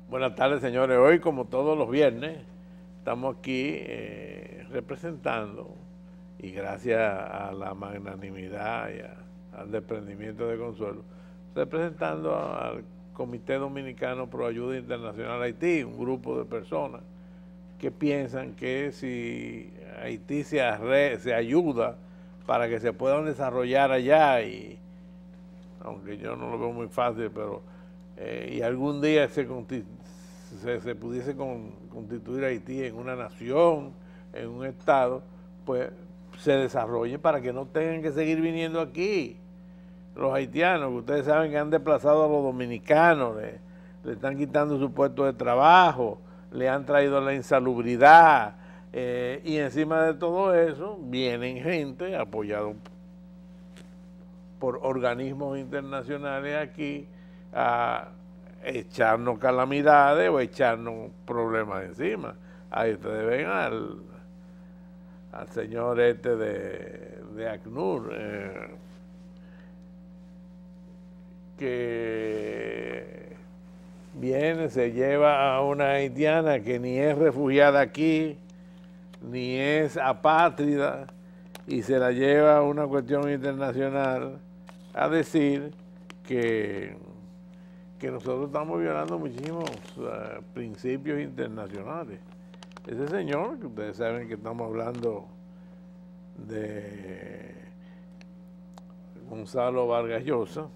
Buenas tardes, señores. Hoy, como todos los viernes, estamos aquí representando, y gracias a la magnanimidad y al desprendimiento de Consuelo, representando al Comité Dominicano Pro Ayuda Internacional a Haití, un grupo de personas que piensan que si Haití se ayuda para que se puedan desarrollar allá, y aunque yo no lo veo muy fácil, pero y algún día se pudiese constituir Haití en una nación, en un estado, pues se desarrolle para que no tengan que seguir viniendo aquí los haitianos, que ustedes saben que han desplazado a los dominicanos, le están quitando su puesto de trabajo, le han traído la insalubridad, y encima de todo eso vienen gente apoyados por organismos internacionales aquí a echarnos calamidades o echarnos problemas encima. Ahí ustedes ven al señor este de ACNUR, que viene, se lleva a una haitiana que ni es refugiada aquí, ni es apátrida, y se la lleva a una cuestión internacional a decir que nosotros estamos violando muchísimos principios internacionales. Ese señor, que ustedes saben que estamos hablando de Gonzalo Vargas Llosa,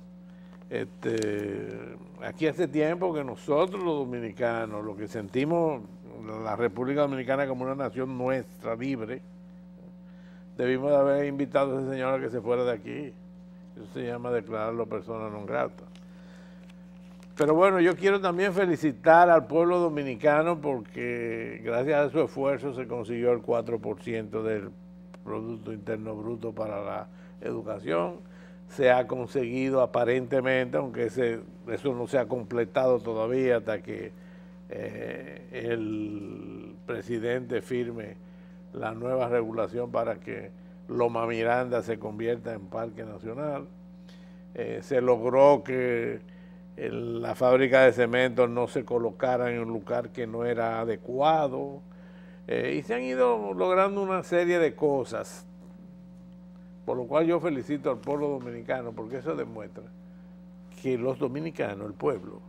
aquí hace tiempo que nosotros los dominicanos, lo que sentimos la República Dominicana como una nación nuestra, libre, debimos de haber invitado a ese señor a que se fuera de aquí. Eso se llama declararlo persona non grata. Pero bueno, yo quiero también felicitar al pueblo dominicano porque gracias a su esfuerzo se consiguió el 4% del Producto Interno Bruto para la educación. Se ha conseguido aparentemente, aunque eso no se ha completado todavía hasta que el presidente firme la nueva regulación para que Loma Miranda se convierta en parque nacional. Se logró que la fábrica de cemento no se colocara en un lugar que no era adecuado, y se han ido logrando una serie de cosas, por lo cual yo felicito al pueblo dominicano, porque eso demuestra que los dominicanos, el pueblo,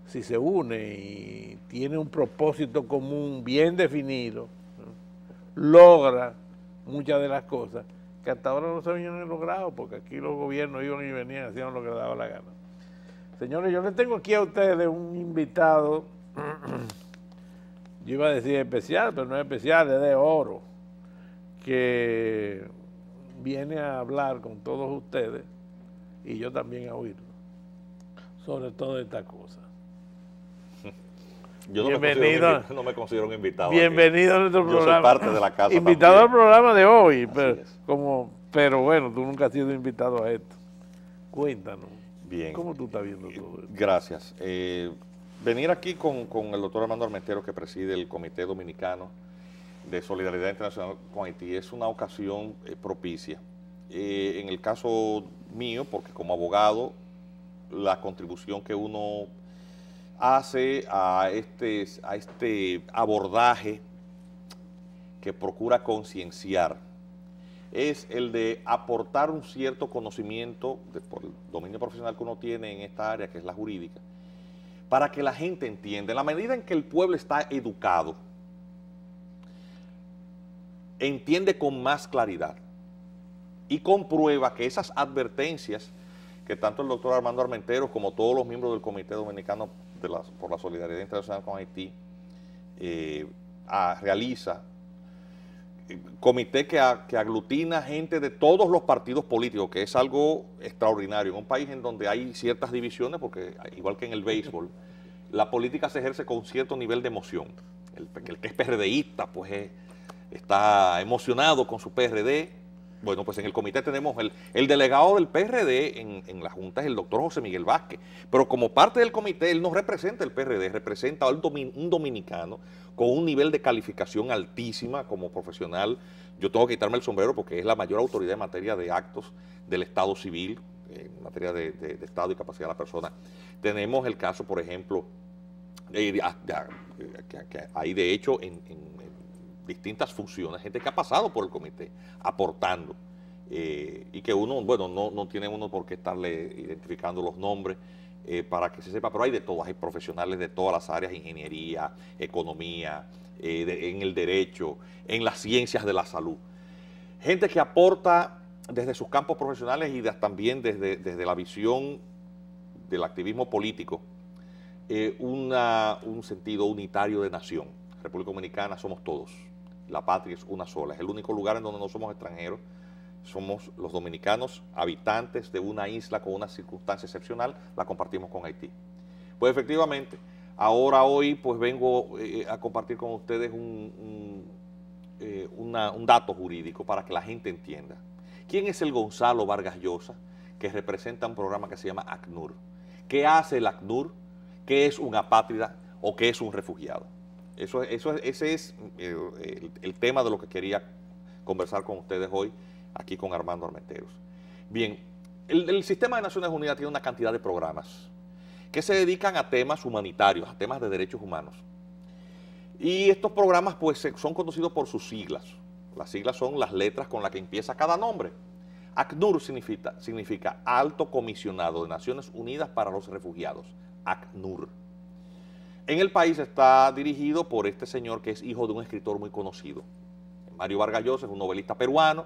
si se une y tiene un propósito común bien definido, ¿no?, logra muchas de las cosas que hasta ahora no se habían logrado, porque aquí los gobiernos iban y venían, hacían lo que les daba la gana. Señores, yo les tengo aquí a ustedes un invitado, yo iba a decir especial, pero no es especial, es de oro, que viene a hablar con todos ustedes, y yo también a oírlo, sobre todas estas cosas. Yo no me considero un invitado. Bienvenido a nuestro programa. Yo soy parte de la casa. Invitado también al programa de hoy, pero, pero bueno, tú nunca has sido invitado a esto. Cuéntanos. Bien. ¿Cómo tú estás viendo todo esto? Gracias. Venir aquí con el doctor Armando Armentero, que preside el Comité Dominicano de Solidaridad Internacional con Haití, es una ocasión propicia. En el caso mío, porque como abogado, la contribución que uno hace a este abordaje que procura concienciar es el de aportar un cierto conocimiento por el dominio profesional que uno tiene en esta área, que es la jurídica, para que la gente entienda. En la medida en que el pueblo está educado, entiende con más claridad y comprueba que esas advertencias que tanto el doctor Armando Armentero como todos los miembros del Comité Dominicano por la Solidaridad Internacional con Haití realiza, comité que aglutina gente de todos los partidos políticos, que es algo extraordinario en un país en donde hay ciertas divisiones, porque igual que en el béisbol, la política se ejerce con cierto nivel de emoción. El que es PRDista, pues está emocionado con su PRD. Bueno, pues en el comité tenemos el delegado del PRD en la Junta, es el doctor José Miguel Vázquez, pero como parte del comité, él no representa el PRD, representa a un dominicano con un nivel de calificación altísima como profesional. Yo tengo que quitarme el sombrero porque es la mayor autoridad en materia de actos del Estado civil, en materia de Estado y capacidad de la persona. Tenemos el caso, por ejemplo, que hay de hecho en distintas funciones, gente que ha pasado por el comité, aportando, y que uno, bueno, no tiene uno por qué estarle identificando los nombres para que se sepa, pero hay de todas, hay profesionales de todas las áreas, ingeniería, economía, en el derecho, en las ciencias de la salud. Gente que aporta desde sus campos profesionales y también desde la visión del activismo político, un sentido unitario de nación. República Dominicana somos todos, la patria es una sola, es el único lugar en donde no somos extranjeros, somos los dominicanos habitantes de una isla con una circunstancia excepcional, la compartimos con Haití. Pues efectivamente, hoy pues vengo a compartir con ustedes un dato jurídico para que la gente entienda. ¿Quién es el Gonzalo Vargas Llosa que representa un programa que se llama ACNUR? ¿Qué hace el ACNUR? ¿Qué es un apátrida o qué es un refugiado? Ese es el tema de lo que quería conversar con ustedes hoy, aquí con Armando Armenteros. Bien, el Sistema de Naciones Unidas tiene una cantidad de programas que se dedican a temas humanitarios, a temas de derechos humanos. Y estos programas pues son conocidos por sus siglas. Las siglas son las letras con las que empieza cada nombre. ACNUR significa Alto Comisionado de Naciones Unidas para los Refugiados, ACNUR. En el país está dirigido por este señor que es hijo de un escritor muy conocido. Mario Vargas Llosa es un novelista peruano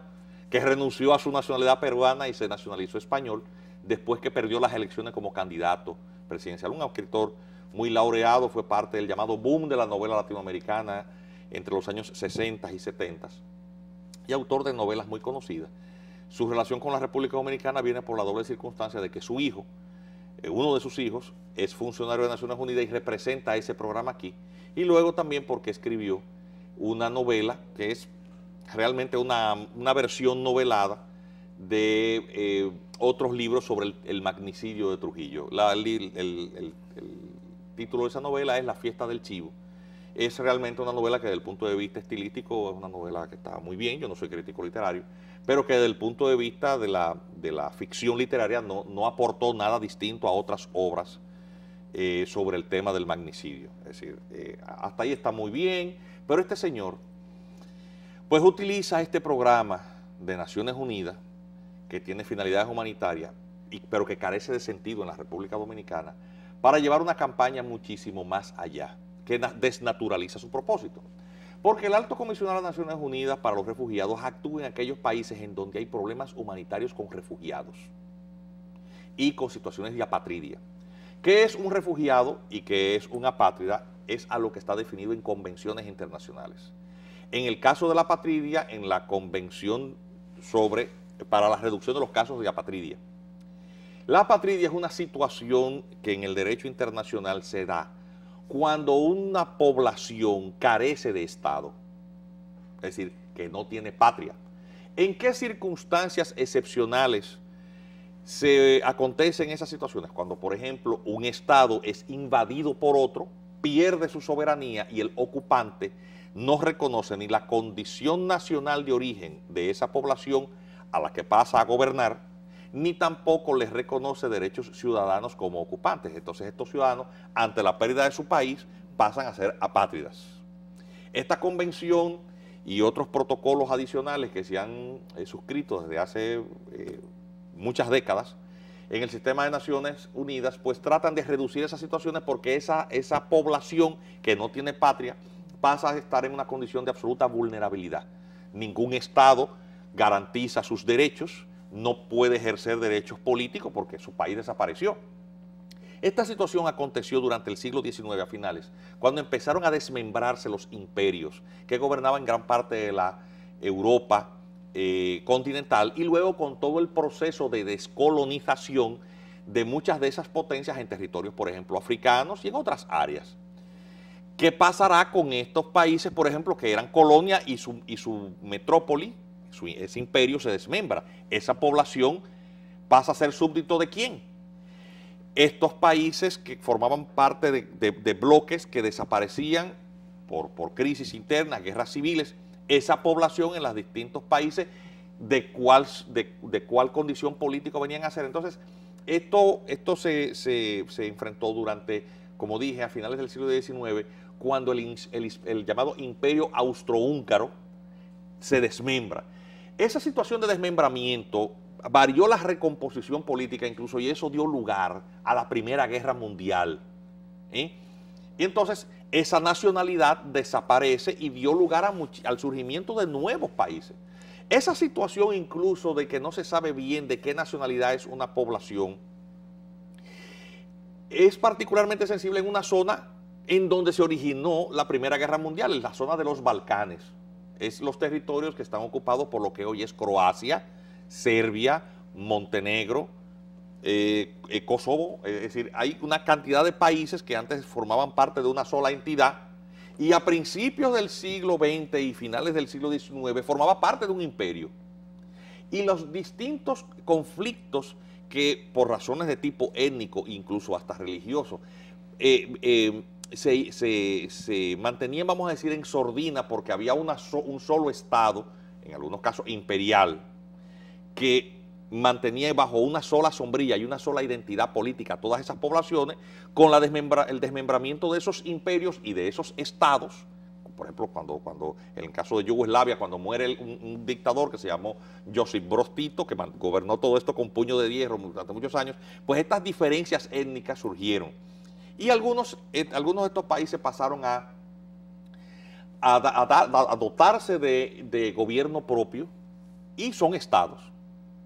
que renunció a su nacionalidad peruana y se nacionalizó español después que perdió las elecciones como candidato presidencial. Un escritor muy laureado, fue parte del llamado boom de la novela latinoamericana entre los años 60 y 70 y autor de novelas muy conocidas. Su relación con la República Dominicana viene por la doble circunstancia de que su hijo, uno de sus hijos, es funcionario de Naciones Unidas y representa ese programa aquí, y luego también porque escribió una novela que es realmente una versión novelada de otros libros sobre el magnicidio de Trujillo. El título de esa novela es La Fiesta del Chivo. Es realmente una novela que desde el punto de vista estilístico es una novela que está muy bien, yo no soy crítico literario, pero que desde el punto de vista de la ficción literaria no aportó nada distinto a otras obras sobre el tema del magnicidio. Es decir, hasta ahí está muy bien, pero este señor pues utiliza este programa de Naciones Unidas que tiene finalidades humanitarias, pero que carece de sentido en la República Dominicana, para llevar una campaña muchísimo más allá, que desnaturaliza su propósito. Porque el Alto Comisionado de las Naciones Unidas para los Refugiados actúa en aquellos países en donde hay problemas humanitarios con refugiados y con situaciones de apatridia. ¿Qué es un refugiado y qué es una apátrida? Es a lo que está definido en convenciones internacionales. En el caso de la apatridia, en la Convención para la reducción de los casos de apatridia. La apatridia es una situación que en el derecho internacional se da cuando una población carece de Estado, es decir, que no tiene patria. ¿En qué circunstancias excepcionales se acontecen esas situaciones? Cuando, por ejemplo, un Estado es invadido por otro, pierde su soberanía y el ocupante no reconoce ni la condición nacional de origen de esa población a la que pasa a gobernar, ni tampoco les reconoce derechos ciudadanos como ocupantes. Entonces estos ciudadanos, ante la pérdida de su país, pasan a ser apátridas. Esta convención y otros protocolos adicionales que se han suscrito desde hace muchas décadas en el sistema de Naciones Unidas, pues tratan de reducir esas situaciones porque esa población que no tiene patria pasa a estar en una condición de absoluta vulnerabilidad. Ningún Estado garantiza sus derechos, no puede ejercer derechos políticos porque su país desapareció. Esta situación aconteció durante el siglo XIX a finales, cuando empezaron a desmembrarse los imperios que gobernaban gran parte de la Europa continental, y luego con todo el proceso de descolonización de muchas de esas potencias en territorios, por ejemplo, africanos y en otras áreas. ¿Qué pasará con estos países, por ejemplo, que eran colonia y su metrópoli, ese imperio se desmembra? Esa población pasa a ser súbdito ¿de quién? Estos países que formaban parte de bloques que desaparecían por crisis internas, guerras civiles, esa población en los distintos países de cuál condición política venían a ser. Entonces, esto se enfrentó durante como dije, a finales del siglo XIX, cuando el llamado Imperio Austrohúngaro se desmembra. Esa situación de desmembramiento varió la recomposición política incluso, y eso dio lugar a la Primera Guerra Mundial. Y entonces esa nacionalidad desaparece y dio lugar al surgimiento de nuevos países. Esa situación incluso de que no se sabe bien de qué nacionalidad es una población es particularmente sensible en una zona en donde se originó la Primera Guerra Mundial, en la zona de los Balcanes. Es los territorios que están ocupados por lo que hoy es Croacia, Serbia, Montenegro, Kosovo. Es decir, hay una cantidad de países que antes formaban parte de una sola entidad y a principios del siglo XX y finales del siglo XIX formaba parte de un imperio. Y los distintos conflictos que por razones de tipo étnico, incluso hasta religioso, se mantenían, vamos a decir, en sordina porque había un solo Estado, en algunos casos imperial, que mantenía bajo una sola sombrilla y una sola identidad política a todas esas poblaciones, con el desmembramiento de esos imperios y de esos estados. Por ejemplo, cuando en el caso de Yugoslavia, cuando muere un dictador que se llamó Josip Broz Tito, que gobernó todo esto con puño de hierro durante muchos años, pues estas diferencias étnicas surgieron. Y algunos de estos países pasaron a dotarse de gobierno propio y son estados.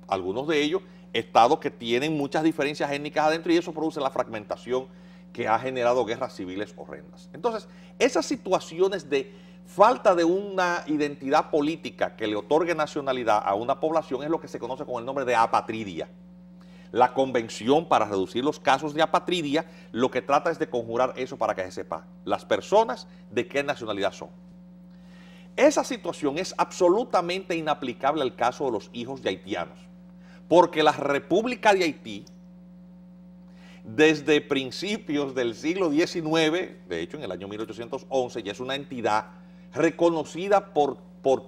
Algunos de ellos, estados que tienen muchas diferencias étnicas adentro, y eso produce la fragmentación que ha generado guerras civiles horrendas. Entonces, esas situaciones de falta de una identidad política que le otorgue nacionalidad a una población es lo que se conoce con el nombre de apatridia. La Convención para reducir los casos de apatridia lo que trata es de conjurar eso para que se sepa las personas de qué nacionalidad son. Esa situación es absolutamente inaplicable al caso de los hijos de haitianos, porque la República de Haití, desde principios del siglo XIX, de hecho en el año 1811, ya es una entidad reconocida por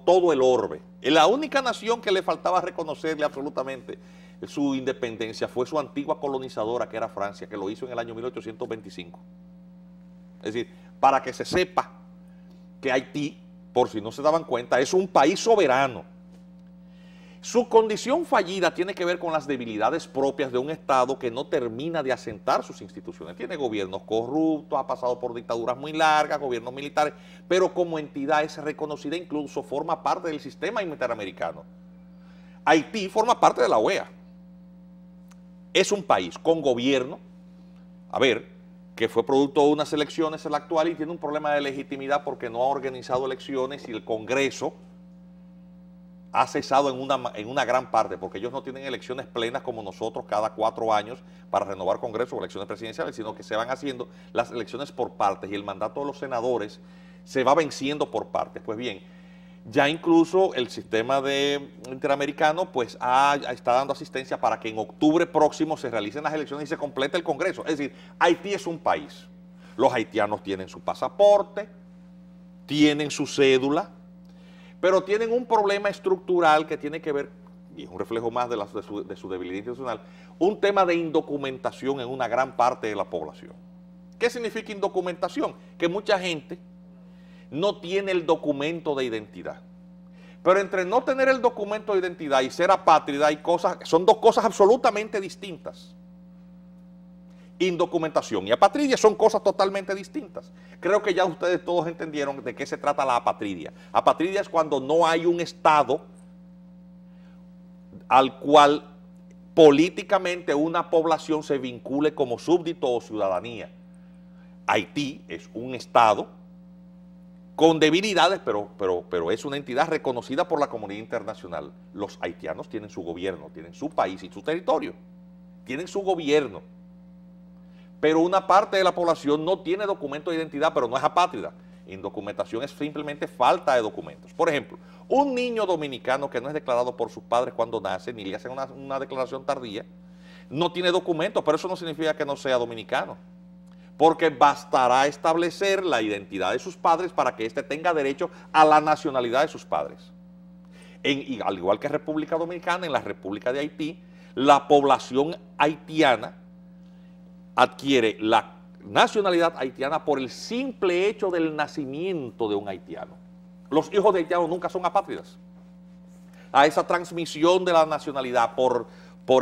todo el orbe. La única nación que le faltaba reconocerle absolutamente su independencia fue su antigua colonizadora, que era Francia, que lo hizo en el año 1825. Es decir, para que se sepa que Haití, por si no se daban cuenta, es un país soberano. Su condición fallida tiene que ver con las debilidades propias de un Estado que no termina de asentar sus instituciones. Tiene gobiernos corruptos, ha pasado por dictaduras muy largas, gobiernos militares, pero como entidad es reconocida, incluso forma parte del sistema interamericano. Haití forma parte de la OEA. Es un país con gobierno, que fue producto de unas elecciones el actual y tiene un problema de legitimidad porque no ha organizado elecciones y el Congreso ha cesado en una gran parte, porque ellos no tienen elecciones plenas como nosotros cada 4 años para renovar Congreso o elecciones presidenciales, sino que se van haciendo las elecciones por partes y el mandato de los senadores se va venciendo por partes. Pues bien, ya incluso el sistema interamericano pues está dando asistencia para que en octubre próximo se realicen las elecciones y se complete el Congreso. Es decir, Haití es un país. Los haitianos tienen su pasaporte, tienen su cédula, pero tienen un problema estructural que tiene que ver, y es un reflejo más de su debilidad institucional, un tema de indocumentación en una gran parte de la población. ¿Qué significa indocumentación? Que mucha gente no tiene el documento de identidad. Pero entre no tener el documento de identidad y ser apátrida son dos cosas absolutamente distintas. Indocumentación y apatridia son cosas totalmente distintas. Creo que ya ustedes todos entendieron de qué se trata la apatridia. Apatridia es cuando no hay un Estado al cual políticamente una población se vincule como súbdito o ciudadanía. Haití es un Estado con debilidades, pero es una entidad reconocida por la comunidad internacional. Los haitianos tienen su gobierno, tienen su país y su territorio, tienen su gobierno. Pero una parte de la población no tiene documento de identidad, pero no es apátrida. Indocumentación es simplemente falta de documentos. Por ejemplo, un niño dominicano que no es declarado por sus padres cuando nace, ni le hacen una declaración tardía, no tiene documentos, pero eso no significa que no sea dominicano. Porque bastará establecer la identidad de sus padres para que éste tenga derecho a la nacionalidad de sus padres. Y al igual que República Dominicana, en la República de Haití, la población haitiana adquiere nacionalidad haitiana por el simple hecho del nacimiento de un haitiano. Los hijos de haitianos nunca son apátridas. A esa transmisión de la nacionalidad por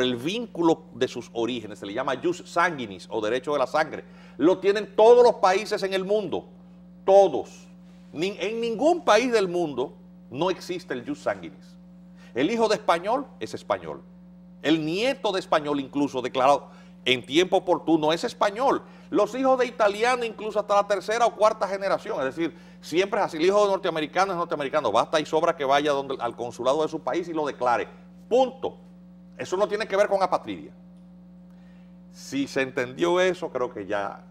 el vínculo de sus orígenes, se le llama jus sanguinis o derecho de la sangre. Lo tienen todos los países en el mundo, todos. En ningún país del mundo no existe el jus sanguinis. El hijo de español es español. El nieto de español, incluso declarado en tiempo oportuno, es español. Los hijos de italiano, incluso hasta la tercera o cuarta generación, es decir, siempre es así. El hijo de norteamericano es norteamericano, basta y sobra que vaya al consulado de su país y lo declare. Punto. Eso no tiene que ver con apatridia. Si se entendió eso, creo que ya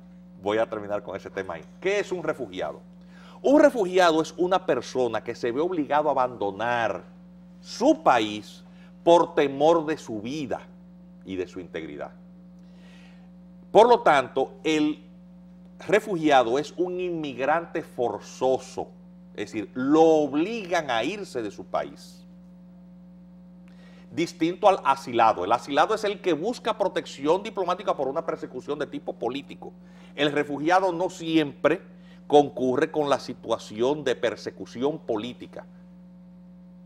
voy a terminar con ese tema ahí. ¿Qué es un refugiado? Un refugiado es una persona que se ve obligado a abandonar su país por temor de su vida y de su integridad. Por lo tanto, el refugiado es un inmigrante forzoso, es decir, lo obligan a irse de su país. Distinto al asilado. El asilado es el que busca protección diplomática por una persecución de tipo político. El refugiado no siempre concurre con la situación de persecución política.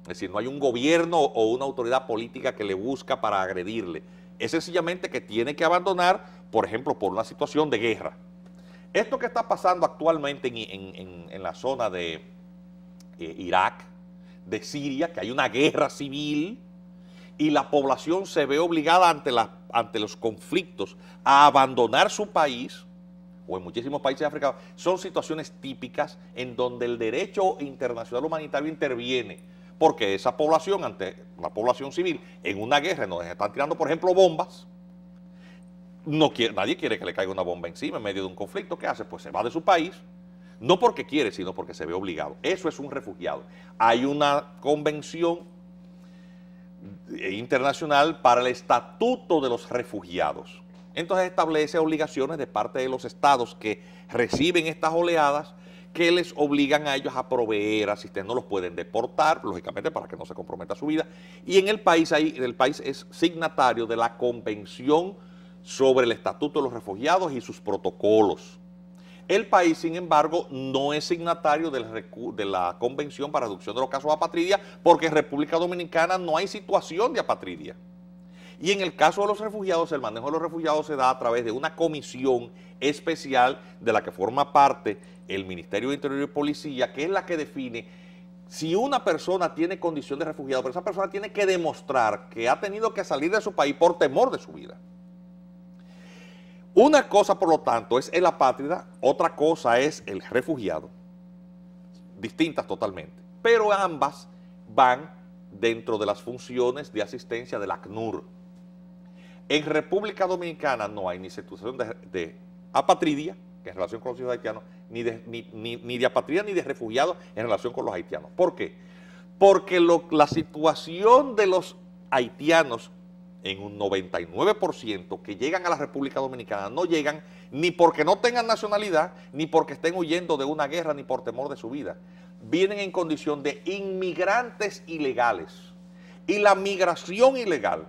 Es decir, no hay un gobierno o una autoridad política que le busca para agredirle. Es sencillamente que tiene que abandonar, por ejemplo, por una situación de guerra. Esto que está pasando actualmente en la zona de Irak, de Siria, que hay una guerra civil y la población se ve obligada ante los conflictos a abandonar su país, o en muchísimos países africanos, son situaciones típicas en donde el derecho internacional humanitario interviene, porque esa población, ante una población civil, en una guerra en donde se están tirando, por ejemplo, bombas, nadie quiere que le caiga una bomba encima en medio de un conflicto. ¿Qué hace? Pues se va de su país, no porque quiere, sino porque se ve obligado. Eso es un refugiado. Hay una convención internacional para el estatuto de los refugiados. Entonces establece obligaciones de parte de los estados que reciben estas oleadas, que les obligan a ellos a proveer asistencia. No los pueden deportar, lógicamente, para que no se comprometa su vida. Y en el país es signatario de la Convención sobre el Estatuto de los Refugiados y sus protocolos. El país, sin embargo, no es signatario de la Convención para Reducción de los Casos de Apatridia, porque en República Dominicana no hay situación de apatridia. Y en el caso de los refugiados, el manejo de los refugiados se da a través de una comisión especial de la que forma parte el Ministerio de Interior y Policía, que es la que define si una persona tiene condición de refugiado, pero esa persona tiene que demostrar que ha tenido que salir de su país por temor de su vida. Una cosa, por lo tanto, es el apátrida, otra cosa es el refugiado, distintas totalmente, pero ambas van dentro de las funciones de asistencia del ACNUR. En República Dominicana no hay ni situación de apatridia, que en relación con los hijos haitianos, ni de apatridia ni de refugiados en relación con los haitianos. ¿Por qué? Porque la situación de los haitianos en un 99% que llegan a la República Dominicana no llegan ni porque no tengan nacionalidad, ni porque estén huyendo de una guerra, ni por temor de su vida. Vienen en condición de inmigrantes ilegales. Y la migración ilegal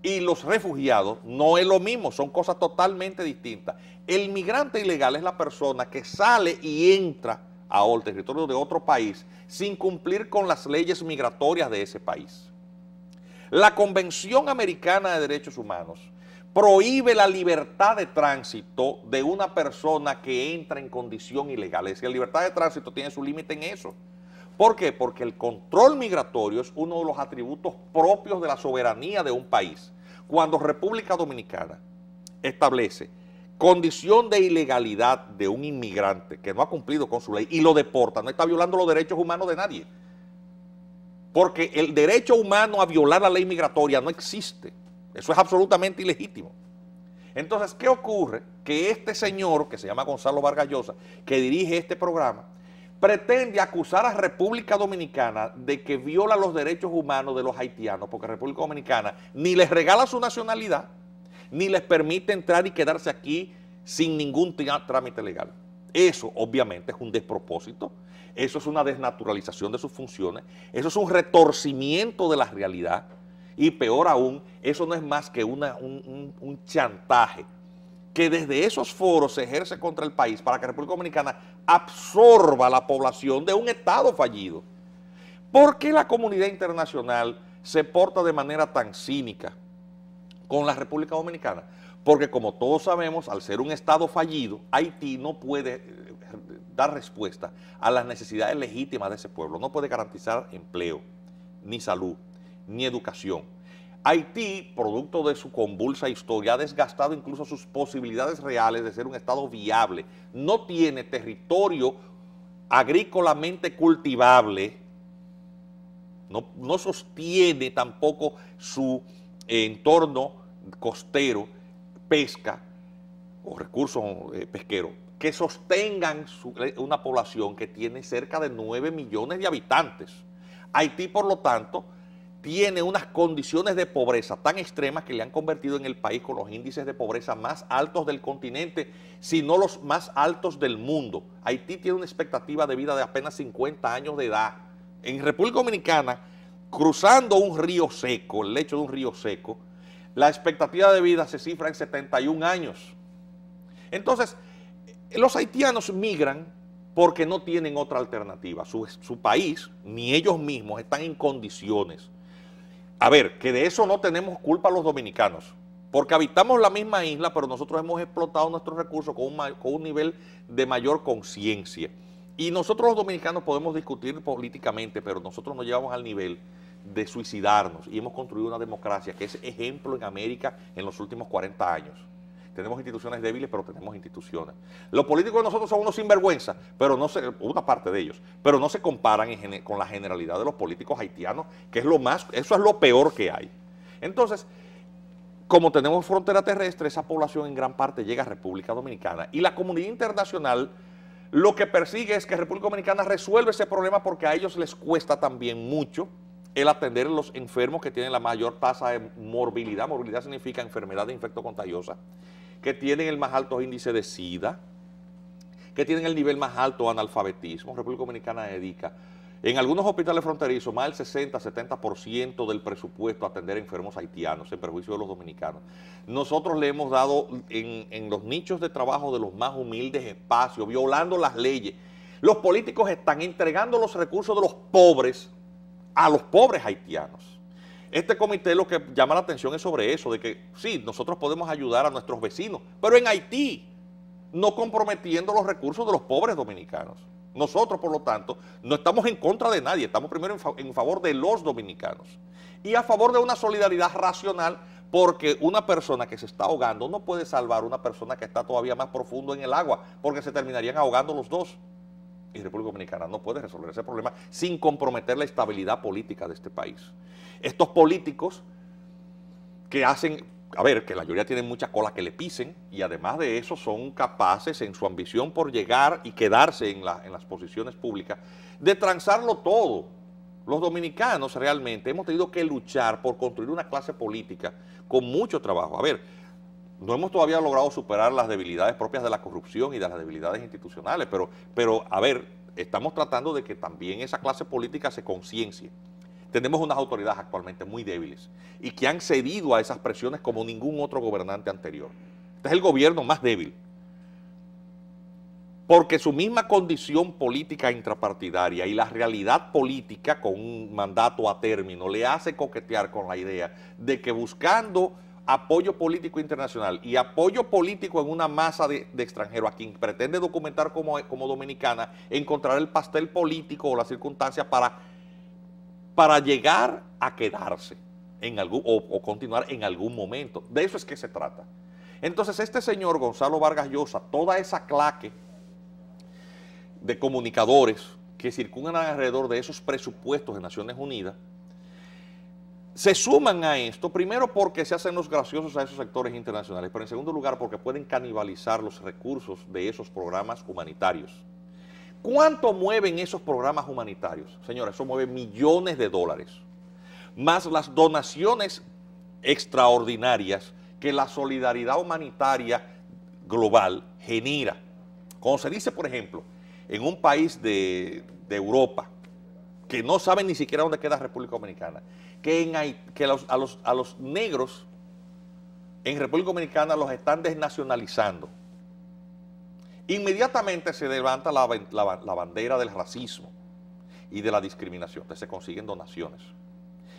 y los refugiados no es lo mismo, son cosas totalmente distintas. El migrante ilegal es la persona que sale y entra al territorio de otro país sin cumplir con las leyes migratorias de ese país. La Convención Americana de Derechos Humanos prohíbe la libertad de tránsito de una persona que entra en condición ilegal. Es decir, la libertad de tránsito tiene su límite en eso. ¿Por qué? Porque el control migratorio es uno de los atributos propios de la soberanía de un país. Cuando República Dominicana establece condición de ilegalidad de un inmigrante que no ha cumplido con su ley y lo deporta, no está violando los derechos humanos de nadie. Porque el derecho humano a violar la ley migratoria no existe. Eso es absolutamente ilegítimo. Entonces, ¿qué ocurre? Que este señor, que se llama Gonzalo Vargas Llosa, que dirige este programa, pretende acusar a República Dominicana de que viola los derechos humanos de los haitianos, porque República Dominicana ni les regala su nacionalidad, ni les permite entrar y quedarse aquí sin ningún trámite legal. Eso, obviamente, es un despropósito. Eso es una desnaturalización de sus funciones, eso es un retorcimiento de la realidad y peor aún, eso no es más que un chantaje que desde esos foros se ejerce contra el país para que República Dominicana absorba la población de un Estado fallido. ¿Por qué la comunidad internacional se porta de manera tan cínica con la República Dominicana? Porque como todos sabemos, al ser un Estado fallido, Haití no puede dar respuesta a las necesidades legítimas de ese pueblo, no puede garantizar empleo, ni salud, ni educación. Haití, producto de su convulsa historia, ha desgastado incluso sus posibilidades reales de ser un Estado viable. No tiene territorio agrícolamente cultivable, no sostiene tampoco su entorno costero, pesca o recursos pesqueros, que sostengan una población que tiene cerca de 9 millones de habitantes. Haití, por lo tanto, tiene unas condiciones de pobreza tan extremas que le han convertido en el país con los índices de pobreza más altos del continente, si no los más altos del mundo. Haití tiene una expectativa de vida de apenas 50 años de edad. En República Dominicana, cruzando un río seco, el lecho de un río seco, la expectativa de vida se cifra en 71 años. Entonces, los haitianos migran porque no tienen otra alternativa. Su país, ni ellos mismos, están en condiciones. A ver, que de eso no tenemos culpa los dominicanos, porque habitamos la misma isla, pero nosotros hemos explotado nuestros recursos con un nivel de mayor conciencia. Y nosotros los dominicanos podemos discutir políticamente, pero nosotros no llegamos al nivel de suicidarnos y hemos construido una democracia que es ejemplo en América en los últimos 40 años. Tenemos instituciones débiles, pero tenemos instituciones. Los políticos de nosotros son unos sinvergüenza, pero no se, una parte de ellos, pero no se comparan con la generalidad de los políticos haitianos, que es eso es lo peor que hay. Entonces, como tenemos frontera terrestre, esa población en gran parte llega a República Dominicana y la comunidad internacional lo que persigue es que República Dominicana resuelva ese problema porque a ellos les cuesta también mucho el atender a los enfermos que tienen la mayor tasa de morbilidad. Morbilidad significa enfermedad infectocontagiosa, que tienen el más alto índice de SIDA, que tienen el nivel más alto de analfabetismo. República Dominicana dedica en algunos hospitales fronterizos más del 60-70% del presupuesto a atender enfermos haitianos en perjuicio de los dominicanos. Nosotros le hemos dado en los nichos de trabajo de los más humildes espacios, violando las leyes. Los políticos están entregando los recursos de los pobres a los pobres haitianos. Este comité lo que llama la atención es sobre eso, de que sí, nosotros podemos ayudar a nuestros vecinos, pero en Haití, no comprometiendo los recursos de los pobres dominicanos. Nosotros, por lo tanto, no estamos en contra de nadie, estamos primero en favor de los dominicanos y a favor de una solidaridad racional, porque una persona que se está ahogando no puede salvar a una persona que está todavía más profundo en el agua, porque se terminarían ahogando los dos. Y República Dominicana no puede resolver ese problema sin comprometer la estabilidad política de este país. Estos políticos que hacen, a ver, que la mayoría tienen mucha cola que le pisen y además de eso son capaces en su ambición por llegar y quedarse en las posiciones públicas de transarlo todo. Los dominicanos realmente hemos tenido que luchar por construir una clase política con mucho trabajo. A ver, no hemos todavía logrado superar las debilidades propias de la corrupción y de las debilidades institucionales, pero a ver, estamos tratando de que también esa clase política se conciencie. Tenemos unas autoridades actualmente muy débiles y que han cedido a esas presiones como ningún otro gobernante anterior. Este es el gobierno más débil, porque su misma condición política intrapartidaria y la realidad política con un mandato a término le hace coquetear con la idea de que buscando apoyo político internacional y apoyo político en una masa de extranjeros a quien pretende documentar como dominicana, encontrar el pastel político o las circunstancias para llegar a quedarse en o continuar en algún momento. De eso es que se trata. Entonces este señor Gonzalo Vargas Llosa, toda esa claque de comunicadores que circundan alrededor de esos presupuestos de Naciones Unidas, se suman a esto, primero porque se hacen los graciosos a esos sectores internacionales, pero en segundo lugar porque pueden canibalizar los recursos de esos programas humanitarios. ¿Cuánto mueven esos programas humanitarios? Señores, eso mueve millones de dólares, más las donaciones extraordinarias que la solidaridad humanitaria global genera. Cuando se dice, por ejemplo, en un país de Europa, que no saben ni siquiera dónde queda República Dominicana, que a los negros en República Dominicana los están desnacionalizando. Inmediatamente se levanta la bandera del racismo y de la discriminación. Entonces se consiguen donaciones.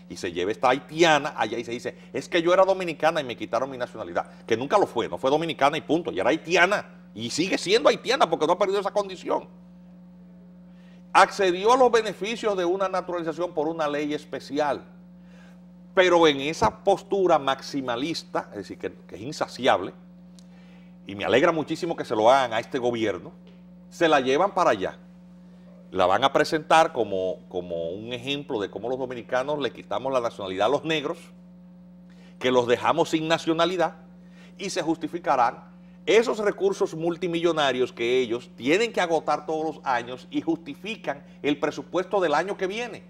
Y se lleva esta haitiana allá y se dice, es que yo era dominicana y me quitaron mi nacionalidad. Que nunca lo fue, no fue dominicana y punto. Y era haitiana. Y sigue siendo haitiana porque no ha perdido esa condición. Accedió a los beneficios de una naturalización por una ley especial. Pero en esa postura maximalista, es decir, que es insaciable, y me alegra muchísimo que se lo hagan a este gobierno, se la llevan para allá. La van a presentar como un ejemplo de cómo los dominicanos le quitamos la nacionalidad a los negros, que los dejamos sin nacionalidad, y se justificarán esos recursos multimillonarios que ellos tienen que agotar todos los años y justifican el presupuesto del año que viene.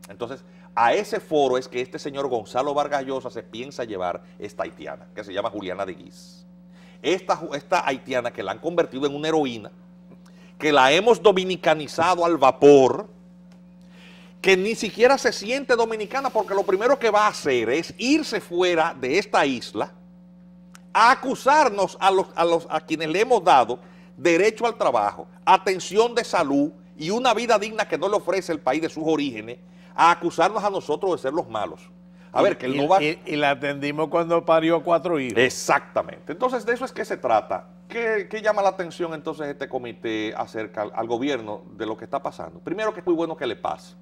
Entonces, a ese foro es que este señor Gonzalo Vargas Llosa se piensa llevar esta haitiana, que se llama Juliana de Guiz. Esta haitiana que la han convertido en una heroína, que la hemos dominicanizado al vapor, que ni siquiera se siente dominicana porque lo primero que va a hacer es irse fuera de esta isla a acusarnos a quienes le hemos dado derecho al trabajo, atención de salud y una vida digna que no le ofrece el país de sus orígenes, a acusarnos a nosotros de ser los malos. A ver, que él no va... Y la atendimos cuando parió 4 hijos. Exactamente. Entonces, de eso es que se trata. ¿Qué llama la atención entonces este comité acerca al gobierno de lo que está pasando? Primero, que es muy bueno que le pase.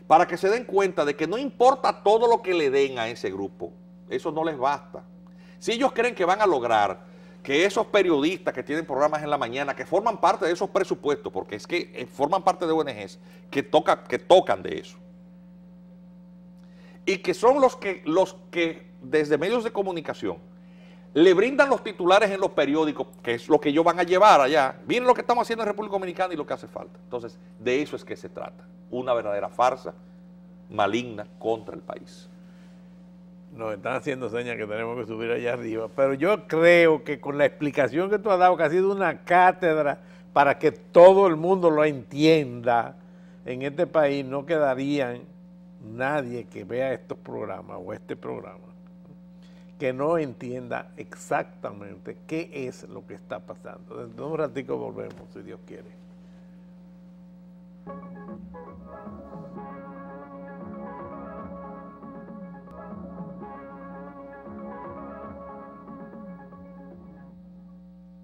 Para que se den cuenta de que no importa todo lo que le den a ese grupo, eso no les basta. Si ellos creen que van a lograr que esos periodistas que tienen programas en la mañana, que forman parte de esos presupuestos, porque es que forman parte de ONGs que tocan de eso, y que son los que desde medios de comunicación le brindan los titulares en los periódicos, que es lo que ellos van a llevar allá. Miren lo que estamos haciendo en República Dominicana y lo que hace falta. Entonces, de eso es que se trata. Una verdadera farsa maligna contra el país. Nos están haciendo señas que tenemos que subir allá arriba, pero yo creo que con la explicación que tú has dado, que ha sido una cátedra para que todo el mundo lo entienda, en este país no quedarían nadie que vea estos programas o este programa que no entienda exactamente qué es lo que está pasando. Dentro de un ratico volvemos, si Dios quiere.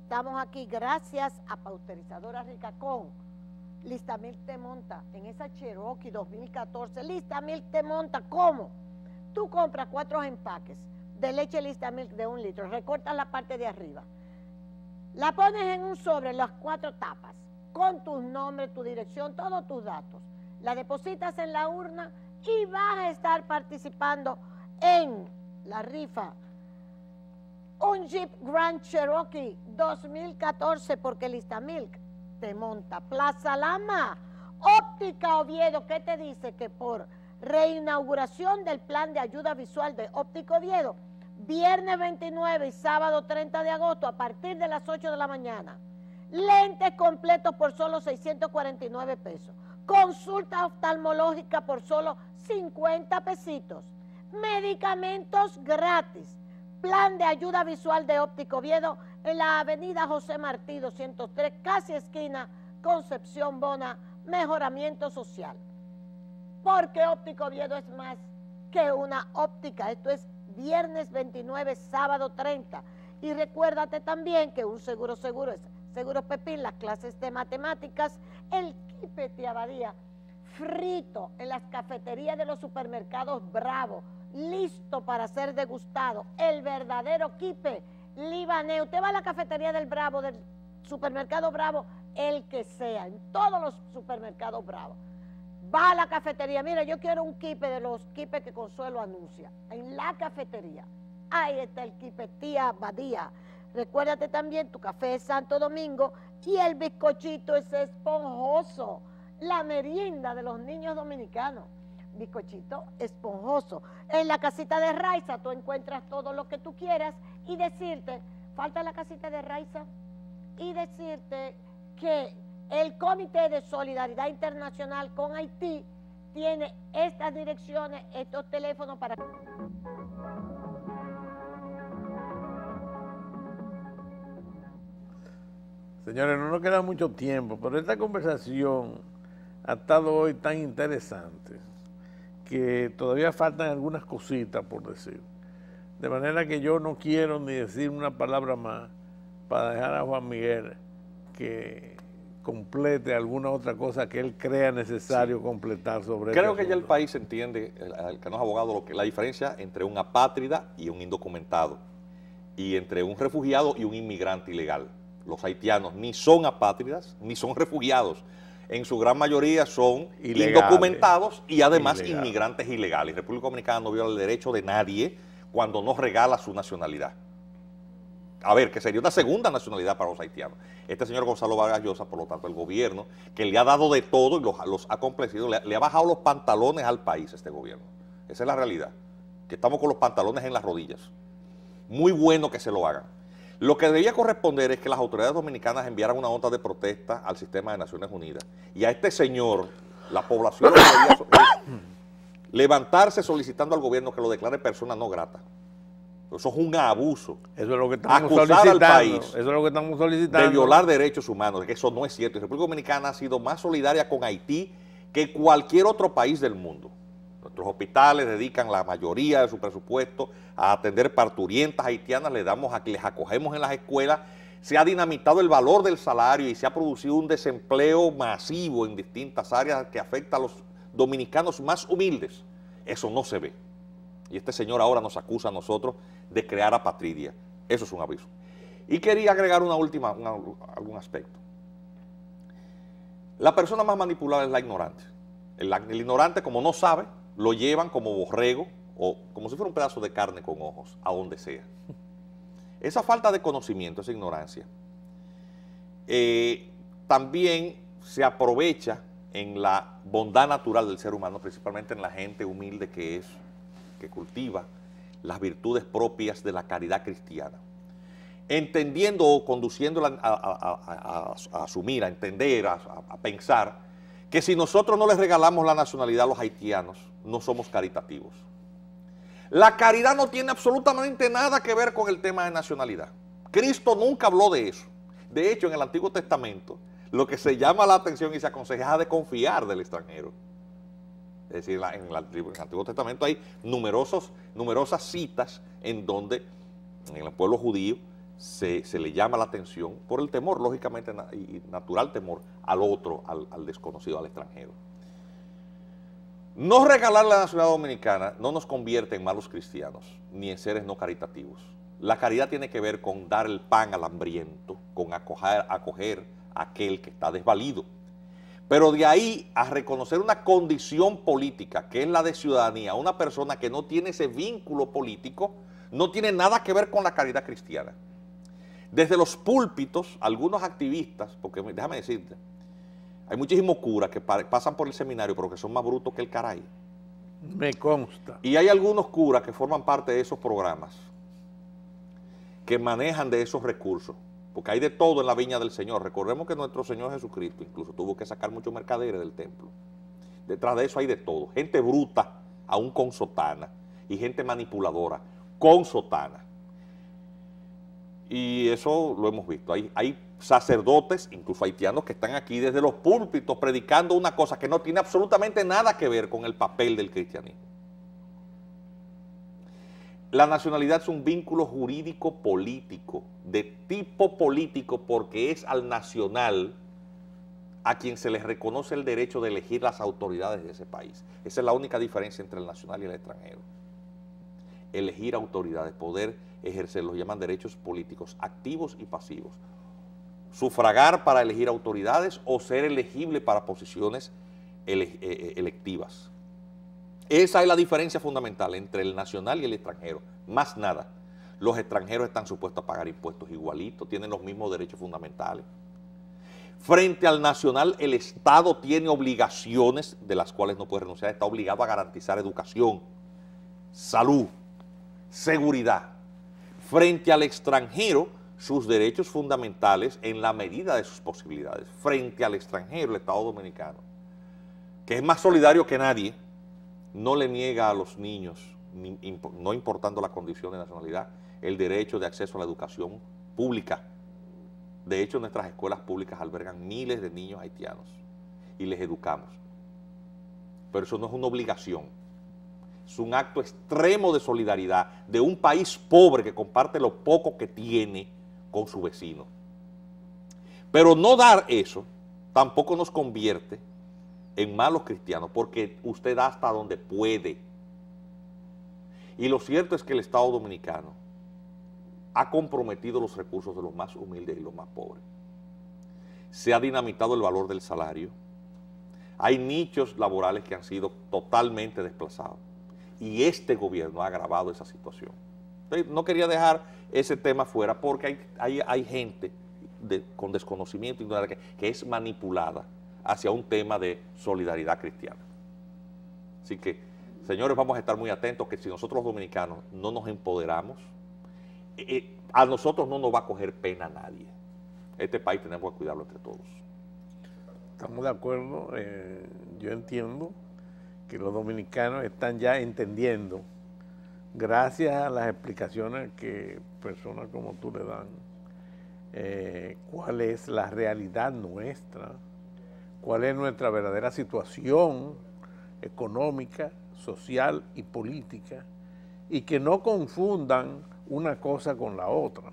Estamos aquí gracias a Pausterizadora Ricacón. Listamil te monta en esa Cherokee 2014. Listamil te monta, ¿cómo? Tú compras 4 empaques de leche Listamil de 1 litro, recortas la parte de arriba, la pones en un sobre, las 4 tapas, con tus nombres, tu dirección, todos tus datos, la depositas en la urna y vas a estar participando en la rifa. Un Jeep Grand Cherokee 2014, porque Listamil te monta. Plaza Lama, Óptica Oviedo, ¿qué te dice? Que por reinauguración del plan de ayuda visual de Óptica Oviedo, viernes 29 y sábado 30 de agosto a partir de las 8 de la mañana, lentes completos por solo 649 pesos, consulta oftalmológica por solo 50 pesitos, medicamentos gratis, plan de ayuda visual de Óptica Oviedo en la avenida José Martí 203, casi esquina Concepción Bona, mejoramiento social. Porque Óptica Oviedo es más que una óptica. Esto es viernes 29, sábado 30. Y recuérdate también que un seguro es Seguro Pepín, las clases de matemáticas, el quipe de Abadía, frito en las cafeterías de los supermercados Bravo, listo para ser degustado, el verdadero quipe libanés. Usted va a la cafetería del Bravo, del supermercado Bravo, el que sea, en todos los supermercados Bravo. Va a la cafetería, mira, yo quiero un quipe de los quipes que Consuelo anuncia, en la cafetería. Ahí está el quipe tía Badía. Recuérdate también, tu café es Santo Domingo y el bizcochito es esponjoso, la merienda de los niños dominicanos. Bizcochito esponjoso. En la casita de Raiza tú encuentras todo lo que tú quieras y decirte, falta la casita de Raiza, y decirte que el Comité de Solidaridad Internacional con Haití tiene estas direcciones, estos teléfonos para... Señores, no nos queda mucho tiempo, pero esta conversación ha estado hoy tan interesante que todavía faltan algunas cositas por decir. De manera que yo no quiero ni decir una palabra más para dejar a Juan Miguel que complete alguna otra cosa que él crea necesario completar sobre Creo este que ya el asunto. país entiende, el que no es abogado, la diferencia entre un apátrida y un indocumentado, y entre un refugiado y un inmigrante ilegal. Los haitianos ni son apátridas ni son refugiados. En su gran mayoría son Ilegales. indocumentados y además Ilegales. inmigrantes ilegales. República Dominicana no viola el derecho de nadie cuando nos regala su nacionalidad. A ver, que sería una segunda nacionalidad para los haitianos. Este señor Gonzalo Vargas Llosa, por lo tanto, el gobierno, que le ha dado de todo y los ha complacido, le ha bajado los pantalones al país, este gobierno. Esa es la realidad, que estamos con los pantalones en las rodillas. Muy bueno que se lo hagan. Lo que debía corresponder es que las autoridades dominicanas enviaran una nota de protesta al sistema de Naciones Unidas. Y a este señor, la población debería levantarse solicitando al gobierno que lo declare persona no grata. Eso es un abuso. Eso es lo que estamos Acusar al solicitando. país Eso es lo que estamos solicitando. de violar derechos humanos, que eso no es cierto. Y la República Dominicana ha sido más solidaria con Haití que cualquier otro país del mundo. Nuestros hospitales dedican la mayoría de su presupuesto a atender parturientas haitianas, les acogemos en las escuelas, se ha dinamitado el valor del salario y se ha producido un desempleo masivo en distintas áreas que afecta a los dominicanos más humildes. Eso no se ve. Y este señor ahora nos acusa a nosotros de crear apatridia. Eso es un aviso. Y quería agregar algún aspecto. La persona más manipulada es la ignorante. El ignorante, como no sabe, lo llevan como borrego o como si fuera un pedazo de carne con ojos, a donde sea. Esa falta de conocimiento, esa ignorancia, también se aprovecha en la bondad natural del ser humano, principalmente en la gente humilde que cultiva las virtudes propias de la caridad cristiana, entendiendo o conduciéndola a asumir, a entender, a pensar que si nosotros no les regalamos la nacionalidad a los haitianos, no somos caritativos. La caridad no tiene absolutamente nada que ver con el tema de nacionalidad. Cristo nunca habló de eso. De hecho, en el Antiguo Testamento, lo que se llama la atención y se aconseja es de confiar del extranjero. Es decir, en el Antiguo Testamento hay numerosas citas en donde en el pueblo judío se le llama la atención por el temor, lógicamente, y natural temor al otro, al desconocido, al extranjero. No regalar la nacionalidad dominicana no nos convierte en malos cristianos, ni en seres no caritativos. La caridad tiene que ver con dar el pan al hambriento, con acoger a aquel que está desvalido. Pero de ahí a reconocer una condición política, que es la de ciudadanía, una persona que no tiene ese vínculo político, no tiene nada que ver con la caridad cristiana. Desde los púlpitos, algunos activistas, porque déjame decirte, hay muchísimos curas que pasan por el seminario, pero que son más brutos que el caray. Me consta. Y hay algunos curas que forman parte de esos programas, que manejan de esos recursos, porque hay de todo en la viña del Señor. Recordemos que nuestro Señor Jesucristo incluso tuvo que sacar muchos mercaderes del templo. Detrás de eso hay de todo. Gente bruta, aún con sotana, y gente manipuladora, con sotana. Y eso lo hemos visto. Hay sacerdotes, incluso haitianos, que están aquí desde los púlpitos predicando una cosa que no tiene absolutamente nada que ver con el papel del cristianismo. La nacionalidad es un vínculo jurídico político, de tipo político, porque es al nacional a quien se le reconoce el derecho de elegir las autoridades de ese país. Esa es la única diferencia entre el nacional y el extranjero. Elegir autoridades, poder ejercer, los llaman derechos políticos, activos y pasivos. Sufragar para elegir autoridades o ser elegible para posiciones electivas. Esa es la diferencia fundamental entre el nacional y el extranjero, más nada. Los extranjeros están supuestos a pagar impuestos igualitos, tienen los mismos derechos fundamentales. Frente al nacional, el Estado tiene obligaciones de las cuales no puede renunciar, está obligado a garantizar educación, salud, seguridad. Frente al extranjero, sus derechos fundamentales en la medida de sus posibilidades. Frente al extranjero, el Estado Dominicano, que es más solidario que nadie, no le niega a los niños, no importando la condición de nacionalidad, el derecho de acceso a la educación pública. De hecho, nuestras escuelas públicas albergan miles de niños haitianos y les educamos. Pero eso no es una obligación. Es un acto extremo de solidaridad de un país pobre que comparte lo poco que tiene con su vecino. Pero no dar eso tampoco nos convierte en malos cristianos, porque usted da hasta donde puede. Y lo cierto es que el Estado Dominicano ha comprometido los recursos de los más humildes y los más pobres. Se ha dinamitado el valor del salario. Hay nichos laborales que han sido totalmente desplazados. Y este gobierno ha agravado esa situación. Entonces, no quería dejar ese tema fuera porque hay gente con desconocimiento que es manipulada hacia un tema de solidaridad cristiana. Así que, señores, vamos a estar muy atentos que si nosotros los dominicanos no nos empoderamos, a nosotros no nos va a coger pena nadie. Este país tenemos que cuidarlo entre todos. Estamos de acuerdo. Yo entiendo que los dominicanos están ya entendiendo, gracias a las explicaciones que personas como tú le dan, cuál es la realidad nuestra, cuál es nuestra verdadera situación económica, social y política, y que no confundan una cosa con la otra.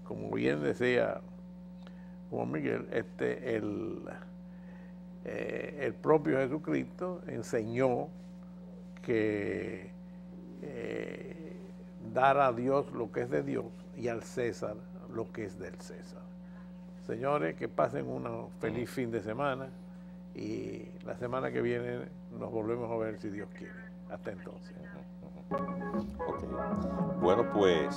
Como bien decía Juan Miguel, el propio Jesucristo enseñó que dar a Dios lo que es de Dios y al César lo que es del César. Señores, que pasen un feliz fin de semana y la semana que viene nos volvemos a ver si Dios quiere. Hasta entonces. Okay. Bueno, pues